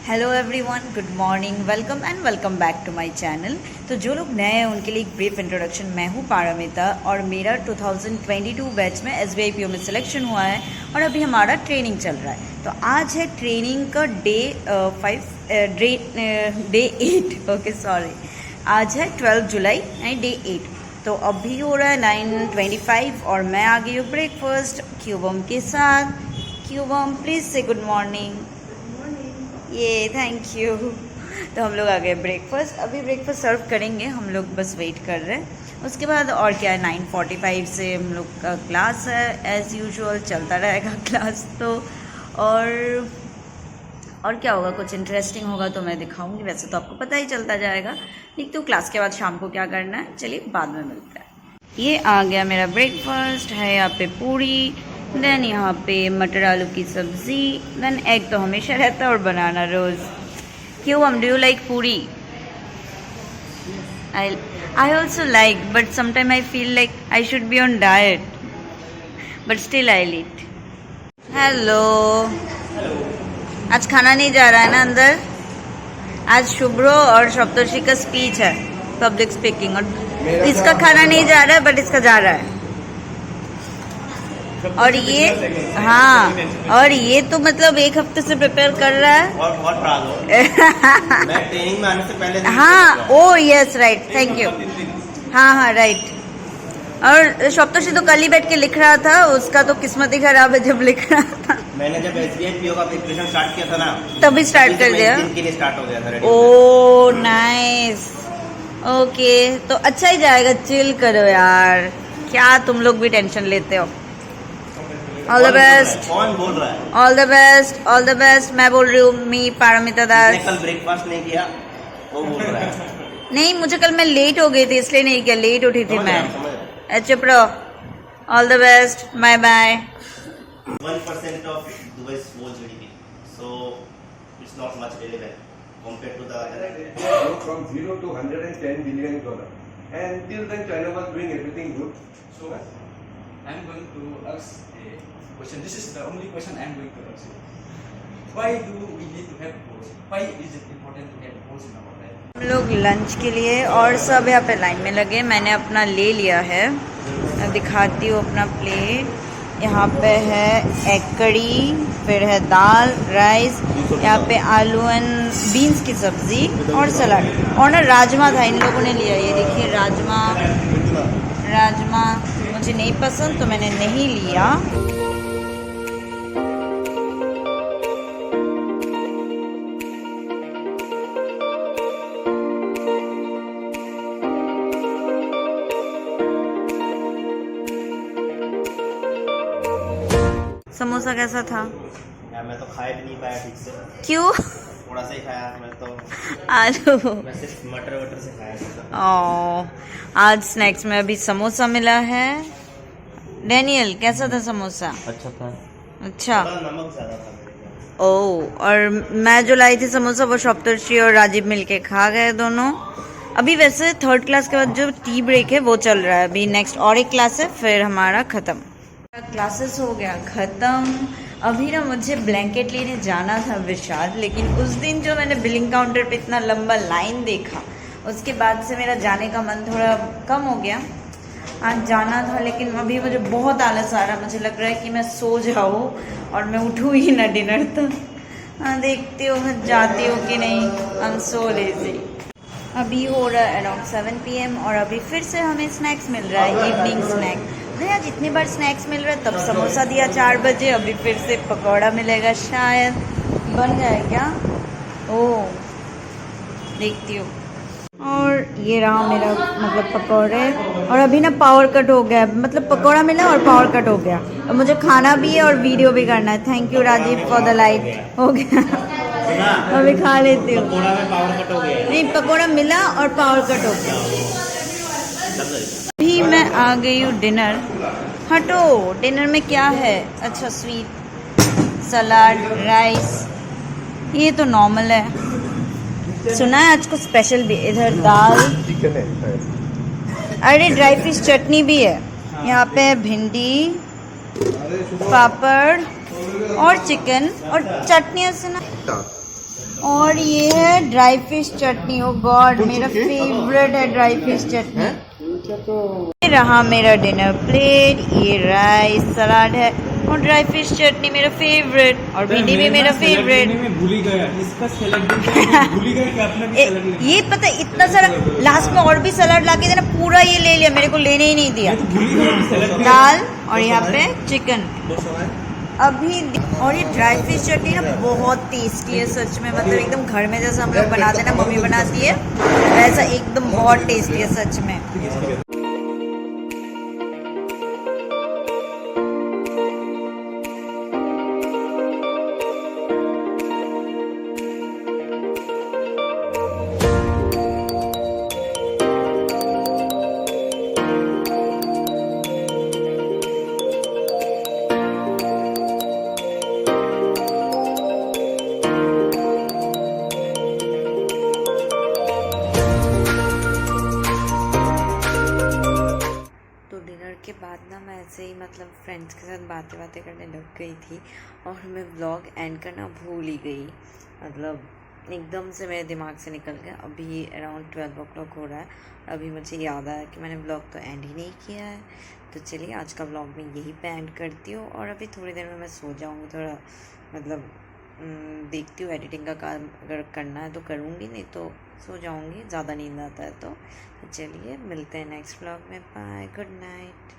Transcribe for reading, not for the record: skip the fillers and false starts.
Hello everyone, good morning, welcome back to my channel. तो जो लोग नए हैं उनके लिए एक ब्रीफ इंट्रोडक्शन। मैं हूँ पारमिता और मेरा 2022 बैच में SBI PO में सिलेक्शन हुआ है और अभी हमारा ट्रेनिंग चल रहा है। तो आज है ट्रेनिंग का डे 8 ओके सॉरी, आज है 12 जुलाई एंड डे 8। तो अभी हो रहा है 9:25 और मैं आ गई हूँ ब्रेकफास्ट क्यूबम के साथ। क्यूबम प्लीज़ से गुड मॉर्निंग। ये थैंक यू। तो हम लोग आ गए ब्रेकफास्ट, अभी ब्रेकफास्ट सर्व करेंगे, हम लोग बस वेट कर रहे हैं। उसके बाद और क्या है, 9:45 से हम लोग का क्लास है, एज़ यूजुअल चलता रहेगा क्लास। तो और क्या होगा, कुछ इंटरेस्टिंग होगा तो मैं दिखाऊंगी, वैसे तो आपको पता ही चलता जाएगा। देखते हो क्लास के बाद शाम को क्या करना है, चलिए बाद में मिलते हैं। ये आ गया मेरा ब्रेकफास्ट है, यहाँ पे पूरी, देन यहाँ पे मटर आलू की सब्ज़ी, देन एग तो हमेशा रहता है और बनाना रोज़। क्यों डू यू लाइक पूरी? I also like, but sometimes I feel like I should be on diet, but still I'll eat. Hello, आज खाना नहीं जा रहा है ना अंदर? आज शुभ्रो और सप्तर्षि का स्पीच है, पब्लिक स्पीकिंग, और इसका खाना नहीं जा रहा है बट इसका जा रहा है। और ये हाँ, और ये तो मतलब एक हफ्ते से प्रिपेयर कर रहा है। मैं ट्रेनिंग में आने से पहले हाँ, ओ यस राइट, थैंक यू। हाँ राइट। और सप्तर्षि तो कल ही बैठ के लिख रहा था, उसका तो किस्मत ही खराब है जब लिख रहा था। मैंने जब SBI PO का प्रिपरेशन स्टार्ट किया था ना, तभी स्टार्ट कर दिया। दिन के लिए स्टार्ट हो गया था। ओ नाइस, ओके। तो अच्छा ही जाएगा, चिल करो यार, क्या तुम लोग भी टेंशन लेते हो। All the best. कौन बोल रहा है? All the best, all the best. मैं बोल रही हूँ, मी पारमिता दास। कल ब्रेकफास्ट नहीं किया वो बोल रहा है। नहीं, मुझे कल मैं लेट हो गई थी इसलिए नहीं किया, लेट उठी थी मैं। चुप रहो। All the best, bye bye. 1% of Dubai's whole GDP, so it's not much relevant compared to the from 0 to $110 billion, and till then China was doing everything good. So I'm going to ask a question. This is the only question I'm going to ask you. Why do we need to have goals? Why is it important to have goals in our life? हम लोग lunch के लिए और सब यहाँ पे line में लगे, मैंने अपना ले लिया है, मैं दिखाती हूँ अपना प्लेट। यहाँ पे है एग कड़ी, फिर है दाल, राइस, यहाँ पे आलू एंड बीन्स की सब्ज़ी और सलाद, और ना राजमा था, इन लोगों ने लिया। ये देखिए राजमा मुझे नहीं पसंद तो मैंने नहीं लिया। समोसा कैसा था? यार मैं तो खाए भी नहीं पाया ठीक से। क्यों? थोड़ा सा ही खाया मैं तो, आलू मैं सिर्फ मटर वटर से खाया था। आज स्नैक्स में अभी समोसा मिला है। डैनियल कैसा था समोसा? अच्छा था। अच्छा, नमक ज्यादा था। और मैं जो लाई थी समोसा वो सप्तर्षि और राजीव मिलके खा गए दोनों। अभी वैसे 3rd क्लास के बाद जो टी ब्रेक है वो चल रहा है, अभी नेक्स्ट और एक क्लास है, फिर हमारा ख़त्म। क्लासेस हो गया ख़त्म। अभी ना मुझे ब्लैंकेट लेने जाना था विशाल, लेकिन उस दिन जो मैंने बिलिंग काउंटर पे इतना लंबा लाइन देखा, उसके बाद से मेरा जाने का मन थोड़ा कम हो गया। आज जाना था लेकिन अभी मुझे बहुत आलस आ रहा, मुझे लग रहा है कि मैं सो जाऊँ और मैं उठूँ ही ना डिनर तक। हाँ, देखती हूँ मैं जाती हूँ कि नहीं। I am so lazy. अभी हो रहा है अराउंड 7 PM और अभी फिर से हमें स्नैक्स मिल रहा है, इवनिंग स्नैक। भैया जितनी बार स्नैक्स मिल रहा है, तब समोसा दिया 4 बजे, अभी फिर से पकौड़ा मिलेगा, शायद बन जाए क्या? ओह, देखती हूँ। और ये रहा मेरा मतलब पकौड़े, और अभी ना पावर कट हो गया, मतलब पकौड़ा मिला और पावर कट हो गया, और मुझे खाना भी है और वीडियो भी करना है। Thank you Rajiv for the light. हो गया, अभी खा लेती हूँ। पकौड़ा में पावर कट हो गया। नहीं, पकौड़ा मिला और पावर कट हो गया। अभी मैं आ गई हूँ डिनर। हटो, डिनर में क्या है? अच्छा, स्वीट, सलाद, राइस, ये तो नॉर्मल है। सुना है आज को स्पेशल भी, इधर दाल, अरे ड्राई फिश चटनी भी है। यहाँ पे भिंडी, पापड़ और चिकन और चटनियों से ना और ये है ड्राई फिश चटनी। ओ गॉड, मेरा फेवरेट है ड्राई फिश चटनी। ये रहा मेरा डिनर प्लेट, ये राइस सलाद है और ड्राई फिश चटनी मेरा फेवरेट, और भिंडी भी मेरा फेवरेट। भूल ही गया इसका सैलेड भूल ही गया कि आपने भी सैलेड नहीं ये पता है, इतना सारा लास्ट में और भी सलाद ला के देना, पूरा ये ले लिया, मेरे को लेने ही नहीं दिया। भूल ही गया कि सैलेड दाल और यहाँ पे चिकन अभी। और ये ड्राई फिश चटनी ना बहुत टेस्टी है सच में, मतलब एकदम घर में जैसा हम लोग बनाते हैं ना, मम्मी बनाती है वैसा एकदम बहुत टेस्टी है सच में। के बाद ना मैं ऐसे ही मतलब फ्रेंड्स के साथ बातें करने लग गई थी और मैं व्लॉग एंड करना भूल ही गई, मतलब एकदम से मेरे दिमाग से निकल गया। अभी अराउंड 12 o'clock हो रहा है, अभी मुझे याद आया कि मैंने व्लॉग तो एंड ही नहीं किया है। तो चलिए आज का व्लॉग मैं यहीं पे एंड करती हूँ और अभी थोड़ी देर में मैं सो जाऊँगी। थोड़ा मतलब देखती हूँ एडिटिंग का काम अगर करना है तो करूँगी, नहीं तो सो जाऊँगी, ज़्यादा नींद आता है तो चलिए मिलते हैं नेक्स्ट व्लॉग में। Bye, good night.